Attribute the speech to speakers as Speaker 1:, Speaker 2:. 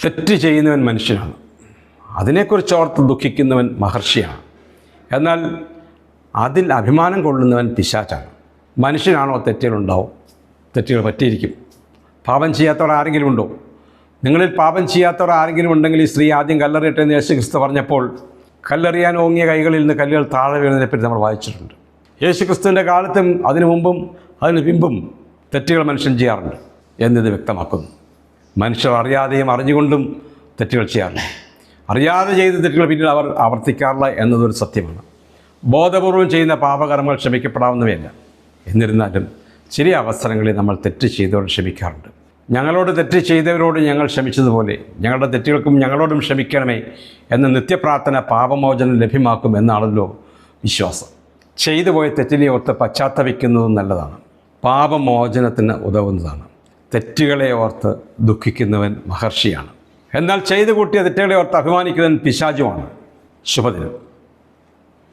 Speaker 1: തെറ്റ് ചെയ്യുന്നവൻ മനുഷ്യനാണ്, അതിനെക്കുറിച്ച് ഓർത്ത് ദുഃഖിക്കുന്നവൻ മഹർഷിയാണ്. എന്നാൽ അതിൽ അഭിമാനം കൊള്ളുന്നവൻ പിശാചാണ്. മനുഷ്യനാണോ തെറ്റുകളുണ്ടാവും, തെറ്റുകൾ പറ്റിയിരിക്കും. പാപം ചെയ്യാത്തവർ ആരെങ്കിലും ഉണ്ടോ? നിങ്ങളിൽ പാപം ചെയ്യാത്തവർ ആരെങ്കിലും ഉണ്ടെങ്കിൽ ഈ സ്ത്രീ ആദ്യം കല്ലെറിയട്ടെ എന്ന് യേശുക്രിസ്തു പറഞ്ഞപ്പോൾ കല്ലെറിയാൻ ഓങ്ങിയ കൈകളിൽ നിന്ന് കല്ലുകൾ താഴെ വീഴുന്നതിനെപ്പറ്റി നമ്മൾ വായിച്ചിട്ടുണ്ട്. യേശുക്രിസ്തുവിൻ്റെ കാലത്തും അതിനു മുമ്പും അതിന് പിമ്പും തെറ്റുകൾ മനുഷ്യൻ ചെയ്യാറുണ്ട് എന്നിത് വ്യക്തമാക്കുന്നു. മനുഷ്യർ അറിയാതെയും അറിഞ്ഞുകൊണ്ടും തെറ്റുകൾ ചെയ്യാറില്ല. അറിയാതെ ചെയ്ത തെറ്റുകൾ പിന്നീട് അവർ ആവർത്തിക്കാറില്ല എന്നതൊരു സത്യമാണ്. ബോധപൂർവം ചെയ്യുന്ന പാപകർമ്മങ്ങൾ ക്ഷമിക്കപ്പെടാവുന്നവയല്ല. എന്നിരുന്നാലും ചില അവസരങ്ങളിൽ നമ്മൾ തെറ്റ് ചെയ്തവരോട് ക്ഷമിക്കാറുണ്ട്. ഞങ്ങളോട് തെറ്റ് ചെയ്തവരോട് ഞങ്ങൾ ക്ഷമിച്ചതുപോലെ ഞങ്ങളുടെ തെറ്റുകൾക്കും ഞങ്ങളോടും ക്ഷമിക്കണമേ എന്ന നിത്യപ്രാർത്ഥന പാപമോചനം ലഭ്യമാക്കും എന്നാണല്ലോ വിശ്വാസം. ചെയ്തു പോയ തെറ്റിനെ ഓർത്ത് പശ്ചാത്തപിക്കുന്നതും നല്ലതാണ്, പാപമോചനത്തിന് ഉതകുന്നതാണ്. തെറ്റുകളെ ഓർത്ത് ദുഃഖിക്കുന്നവൻ മഹർഷിയാണ്. എന്നാൽ ചെയ്തു കൂട്ടിയ തെറ്റുകളെ ഓർത്ത് അഭിമാനിക്കുന്നവൻ പിശാചുമാണ്. ശുഭദിനം.